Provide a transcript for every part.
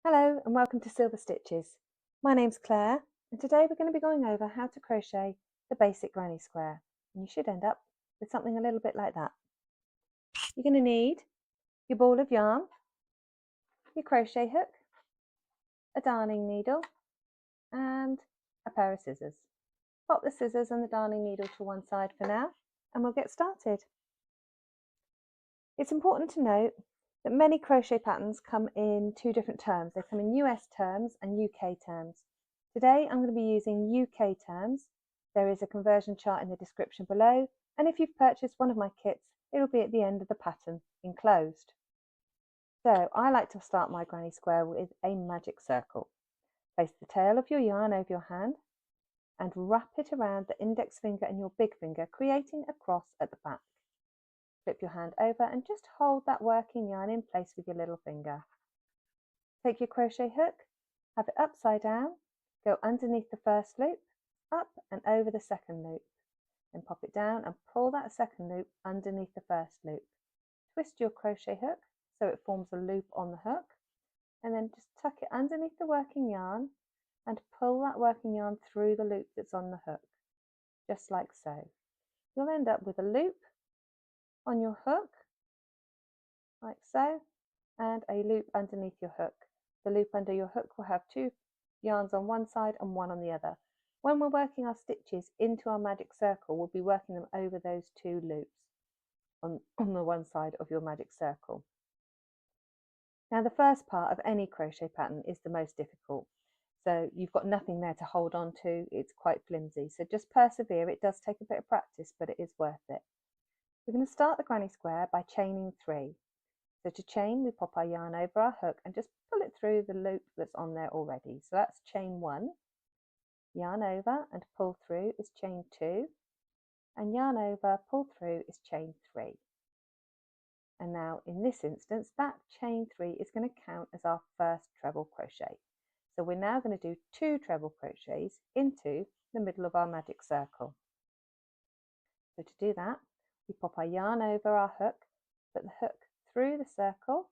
Hello and welcome to Silver Stitches. My name's Claire and today we're going to be going over how to crochet the basic granny square, and you should end up with something a little bit like that. You're going to need your ball of yarn, your crochet hook, a darning needle and a pair of scissors. Pop the scissors and the darning needle to one side for now and we'll get started. It's important to note that many crochet patterns come in two different terms. They come in US terms and UK terms. Today I'm going to be using UK terms. There is a conversion chart in the description below, and if you've purchased one of my kits, it'll be at the end of the pattern enclosed. So I like to start my granny square with a magic circle. Place the tail of your yarn over your hand and wrap it around the index finger and your big finger, creating a cross at the back. Flip your hand over and just hold that working yarn in place with your little finger. Take your crochet hook, have it upside down, go underneath the first loop, up and over the second loop, then pop it down and pull that second loop underneath the first loop. Twist your crochet hook so it forms a loop on the hook, and then just tuck it underneath the working yarn and pull that working yarn through the loop that's on the hook, just like so. You'll end up with a loop on your hook, like so, and a loop underneath your hook. The loop under your hook will have two yarns on one side and one on the other. When we're working our stitches into our magic circle, we'll be working them over those two loops on the one side of your magic circle. Now the first part of any crochet pattern is the most difficult. So you've got nothing there to hold on to, it's quite flimsy. So just persevere, it does take a bit of practice, but it is worth it. We're going to start the granny square by chaining 3. So to chain, we pop our yarn over our hook and just pull it through the loop that's on there already. So that's chain 1. Yarn over and pull through is chain 2. And yarn over, pull through is chain 3. And now in this instance, that chain 3 is going to count as our first treble crochet. So we're now going to do 2 treble crochets into the middle of our magic circle. So to do that, we pop our yarn over our hook, put the hook through the circle,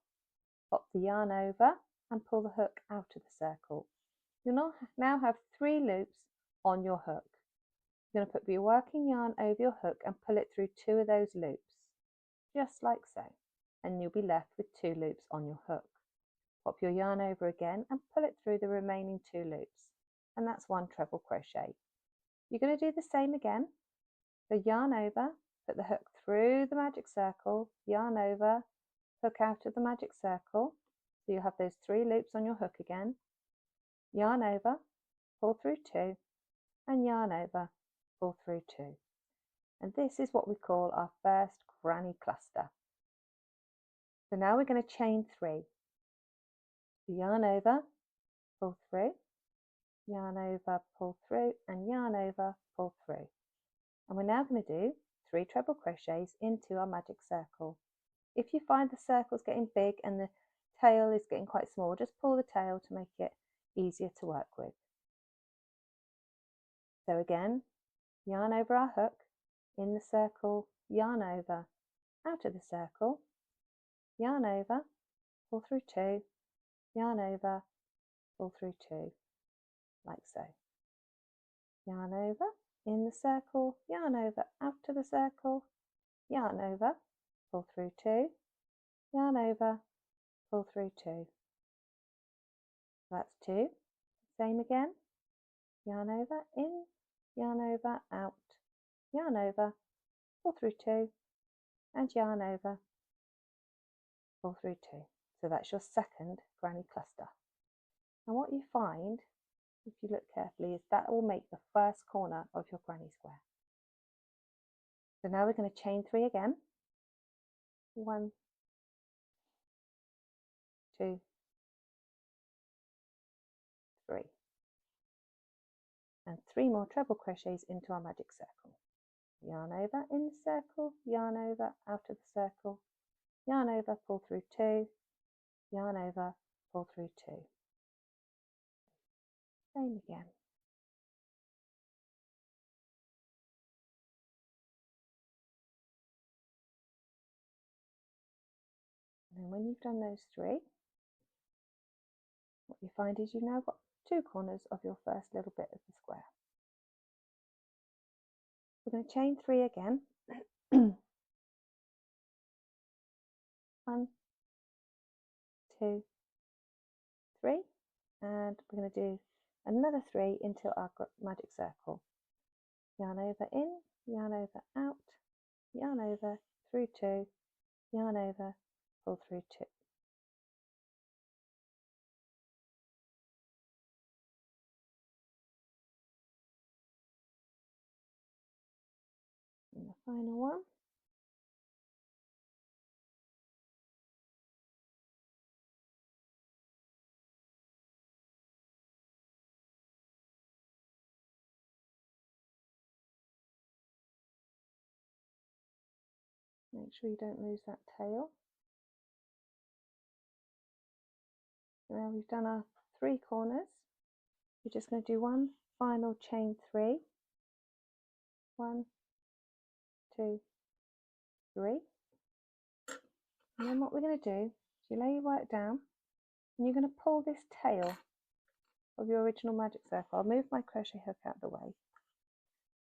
pop the yarn over and pull the hook out of the circle. You'll now have 3 loops on your hook. You're going to put your working yarn over your hook and pull it through 2 of those loops, just like so, and you'll be left with 2 loops on your hook. Pop your yarn over again and pull it through the remaining 2 loops, and that's 1 treble crochet. You're going to do the same again. So yarn over, put the hook through the magic circle, yarn over, hook out of the magic circle, so you have those 3 loops on your hook again, yarn over, pull through 2, and yarn over, pull through 2. And this is what we call our first granny cluster. So now we're going to chain 3. Yarn over, pull through, yarn over, pull through, and yarn over, pull through. And we're now going to do 3 treble crochets into our magic circle. If you find the circle's getting big and the tail is getting quite small, just pull the tail to make it easier to work with. So again, yarn over our hook, in the circle, yarn over, out of the circle, yarn over, pull through 2, yarn over, pull through 2, like so. Yarn over, in the circle, yarn over, out of the circle, yarn over, pull through 2, yarn over, pull through 2. That's 2. Same again. Yarn over, in, yarn over, out, yarn over, pull through 2, and yarn over, pull through 2. So that's your second granny cluster. And what you find, if you look carefully, is that will make the first corner of your granny square. So now we're going to chain 3 again. 1, 2, 3. And 3 more treble crochets into our magic circle. Yarn over, in the circle, yarn over, out of the circle, yarn over, pull through 2, yarn over, pull through 2. Same again. And then when you've done those 3, What you find is you've now got 2 corners of your first little bit of the square. We're going to chain 3 again. 1, 2, 3, and we're going to do another 3 into our magic circle. Yarn over in, yarn over out, yarn over through 2, yarn over, pull through 2. And the final one. Make sure you don't lose that tail. Now we've done our 3 corners. We're just going to do one final chain 3. 1, 2, 3. And then what we're going to do is you lay your work down and you're going to pull this tail of your original magic circle. I'll move my crochet hook out of the way.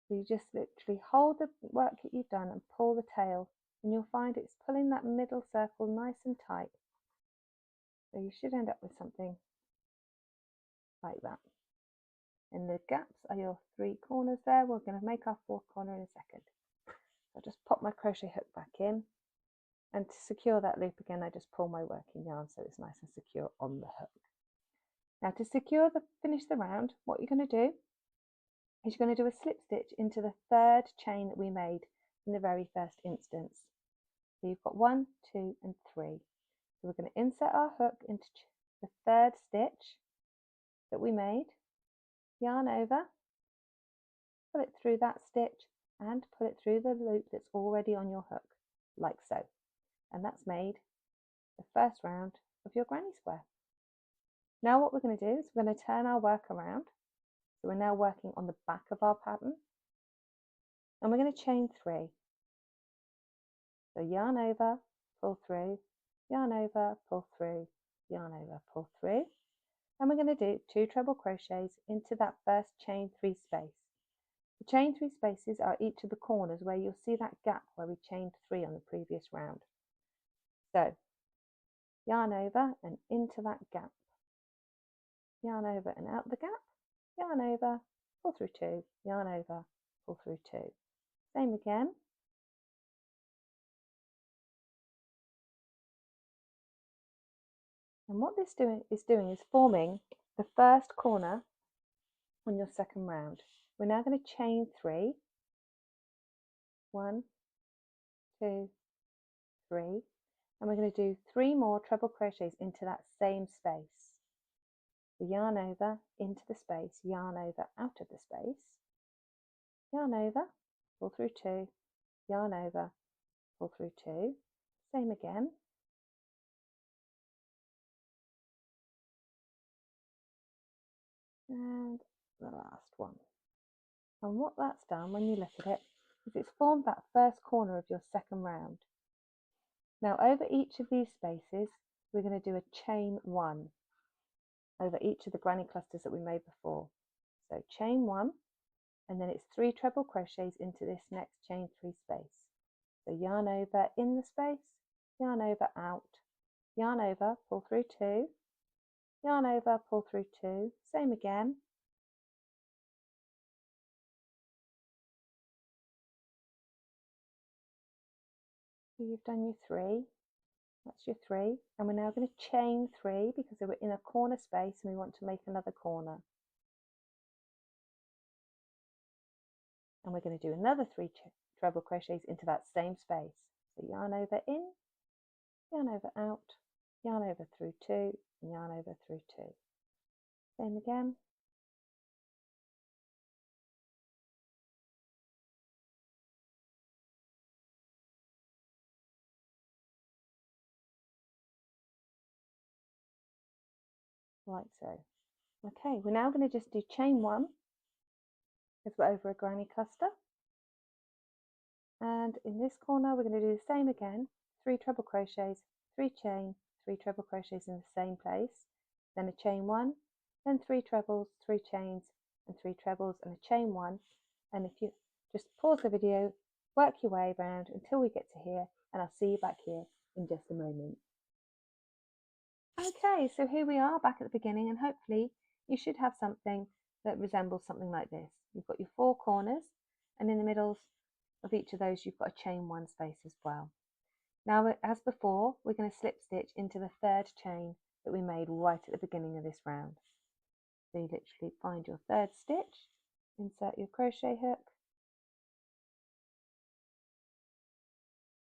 So you just literally hold the work that you've done and pull the tail, and you'll find it's pulling that middle circle nice and tight. So you should end up with something like that. And the gaps are your 3 corners there. We're going to make our 4th corner in a second. So I'll just pop my crochet hook back in, and to secure that loop again I just pull my working yarn so it's nice and secure on the hook. Now to finish the round, what you're going to do is you're going to do a slip stitch into the 3rd chain that we made in the very first instance. So you've got 1, 2 and 3. So we're going to insert our hook into the 3rd stitch that we made, yarn over, pull it through that stitch and pull it through the loop that's already on your hook, like so. And that's made the first round of your granny square. Now what we're going to do is we're going to turn our work around. So we're now working on the back of our pattern, and we're going to chain 3. So yarn over, pull through, yarn over, pull through, yarn over, pull through, and we're going to do 2 treble crochets into that first chain 3 space. The chain 3 spaces are each of the corners where you'll see that gap where we chained 3 on the previous round. So yarn over and into that gap, yarn over and out the gap, yarn over, pull through 2, yarn over, pull through 2. Same again. And what this is doing is forming the first corner on your second round. We're now going to chain 3. 1, 2, 3. And we're going to do 3 more treble crochets into that same space. So yarn over into the space, yarn over out of the space, yarn over, pull through 2, yarn over, pull through 2. Same again. And the last one. And what that's done when you look at it is it's formed that first corner of your second round. Now over each of these spaces we're going to do a chain 1 over each of the granny clusters that we made before. So chain 1, and then it's 3 treble crochets into this next chain 3 space. So yarn over in the space, yarn over out, yarn over, pull through 2, yarn over, pull through 2, same again. So you've done your 3, that's your 3, and we're now going to chain 3 because we're in a corner space and we want to make another corner. And we're going to do another 3 treble crochets into that same space. So yarn over in, yarn over out, yarn over through 2, and yarn over through 2. Same again. Like so. Okay, we're now going to just do chain 1 because we're over a granny cluster. And in this corner we're going to do the same again, 3 treble crochets, 3 chain, 3 treble crochets in the same place. then a chain 1, then 3 trebles, 3 chains and 3 trebles and a chain 1. And if you just pause the video, work your way around until we get to here, and I'll see you back here in just a moment. Okay, so here we are back at the beginning, and hopefully you should have something that resembles something like this. You've got your 4 corners, and in the middle of each of those you've got a chain 1 space as well. Now, as before, we're going to slip stitch into the 3rd chain that we made right at the beginning of this round. So you literally find your 3rd stitch, insert your crochet hook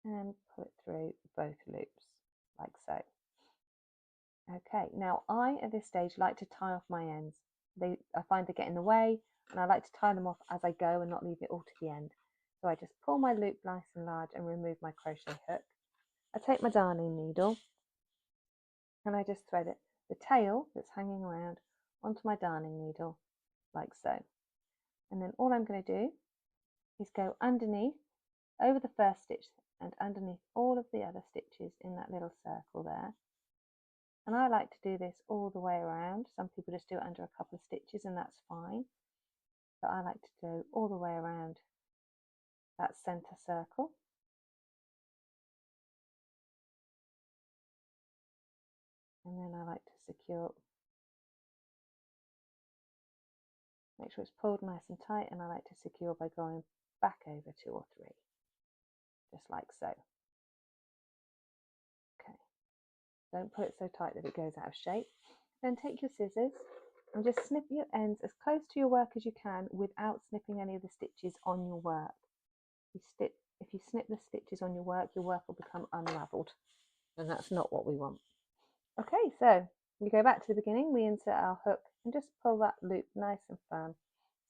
and pull it through both loops like so. Okay, now I at this stage like to tie off my ends. I find they get in the way, and I like to tie them off as I go and not leave it all to the end. So I just pull my loop nice and large and remove my crochet hook. I take my darning needle and I just thread it, the tail that's hanging around, onto my darning needle like so. And then all I'm going to do is go underneath, over the first stitch and underneath all of the other stitches in that little circle there. And I like to do this all the way around. Some people just do it under a couple of stitches and that's fine. But I like to go all the way around that center circle. And then I like to secure, make sure it's pulled nice and tight, and I like to secure by going back over 2 or 3, just like so. Okay, don't put it so tight that it goes out of shape. Then take your scissors and just snip your ends as close to your work as you can without snipping any of the stitches on your work. If you snip the stitches on your work will become unravelled, and that's not what we want. Okay, so we go back to the beginning, we insert our hook and just pull that loop nice and firm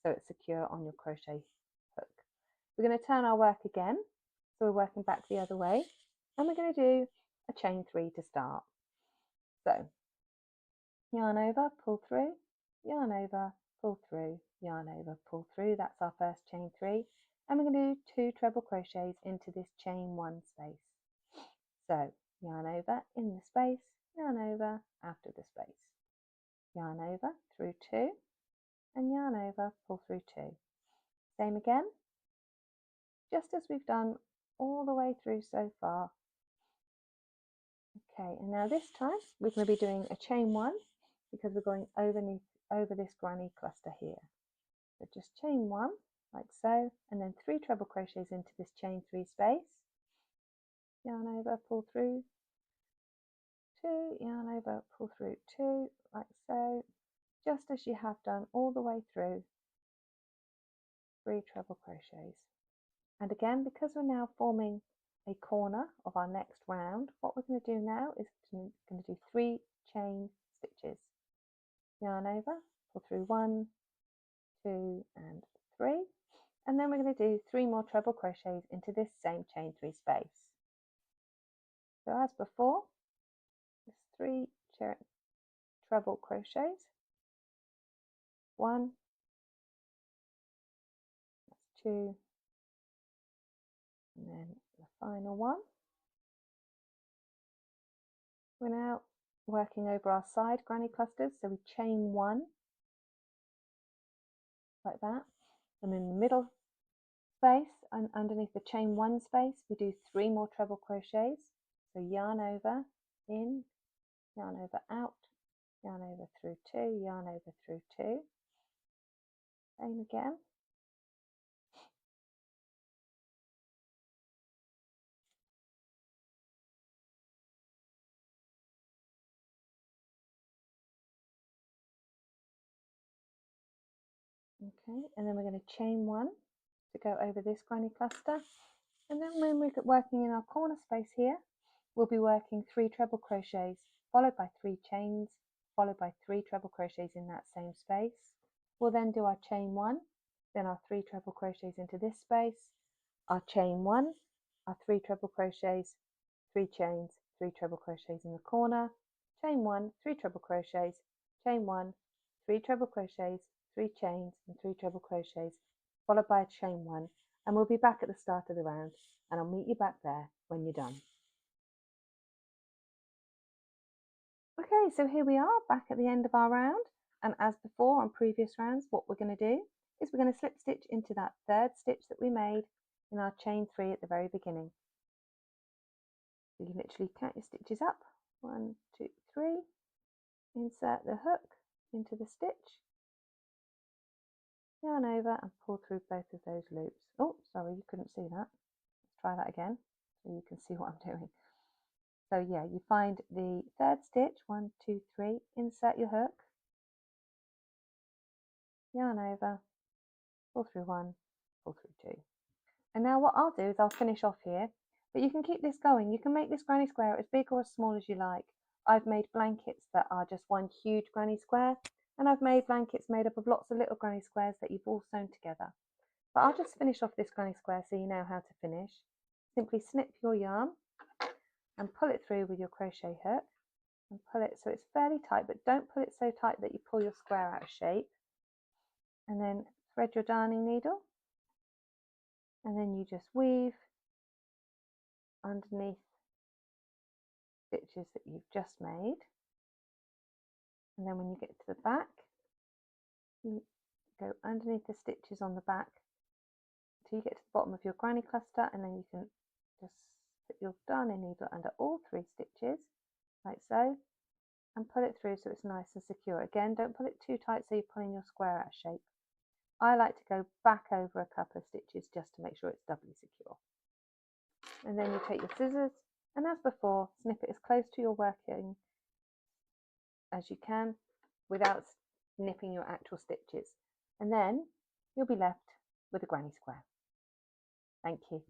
so it's secure on your crochet hook. We're going to turn our work again, so we're working back the other way, and we're going to do a chain 3 to start. So yarn over, pull through, yarn over, pull through, yarn over, pull through. That's our first chain 3, and we're going to do 2 treble crochets into this chain 1 space. So yarn over in the space, yarn over out of the space, yarn over through 2 and yarn over, pull through 2. Same again, just as we've done all the way through so far. Okay, and now this time we're going to be doing a chain 1 because we're going over this granny cluster here. So just chain 1 like so, and then 3 treble crochets into this chain 3 space, yarn over, pull through 2, yarn over, pull through 2 like so, just as you have done all the way through. 3 treble crochets. And again, because we're now forming a corner of our next round, what we're going to do now is going to do 3 chain stitches. Yarn over, pull through 1, 2 and 3, and then we're going to do 3 more treble crochets into this same chain 3 space. So as before, there's 3 treble crochets, 1, that's 2, and then the final one. We're now working over our side granny clusters, so we chain 1 like that, and in the middle space and underneath the chain 1 space we do 3 more treble crochets. So yarn over in, yarn over out, yarn over through 2, yarn over through 2, same again. Okay, and then we're going to chain 1 to go over this granny cluster, and then when we're working in our corner space here, we'll be working 3 treble crochets followed by 3 chains followed by 3 treble crochets in that same space. We'll then do our chain 1, then our 3 treble crochets into this space, our chain 1, our 3 treble crochets, 3 chains, 3 treble crochets in the corner, chain 1, 3 treble crochets, chain 1, 3 treble crochets, 3 chains and 3 treble crochets followed by a chain 1, and we'll be back at the start of the round, and I'll meet you back there when you're done. Okay, so here we are back at the end of our round, and as before on previous rounds, what we're going to do is we're going to slip stitch into that third stitch that we made in our chain 3 at the very beginning. So you literally count your stitches up, 1, 2, 3, insert the hook into the stitch, yarn over and pull through both of those loops. Oh, sorry, you couldn't see that. Let's try that again so you can see what I'm doing. So yeah, you find the third stitch, 1, 2, 3, insert your hook, yarn over, pull through 1, pull through 2. And now what I'll do is I'll finish off here, but you can keep this going. You can make this granny square as big or as small as you like. I've made blankets that are just one huge granny square, and I've made blankets made up of lots of little granny squares that you've all sewn together. But I'll just finish off this granny square so you know how to finish. Simply snip your yarn and pull it through with your crochet hook, and pull it so it's fairly tight, but don't pull it so tight that you pull your square out of shape. And then thread your darning needle, and then you just weave underneath stitches that you've just made. And then when you get to the back, you go underneath the stitches on the back until you get to the bottom of your granny cluster, and then you can just put your darning needle under all 3 stitches like so, and pull it through so it's nice and secure. Again, don't pull it too tight so you're pulling your square out of shape. I like to go back over a couple of stitches just to make sure it's doubly secure. And then you take your scissors, and as before, snip it as close to your working as you can without nipping your actual stitches, and then you'll be left with a granny square. Thank you.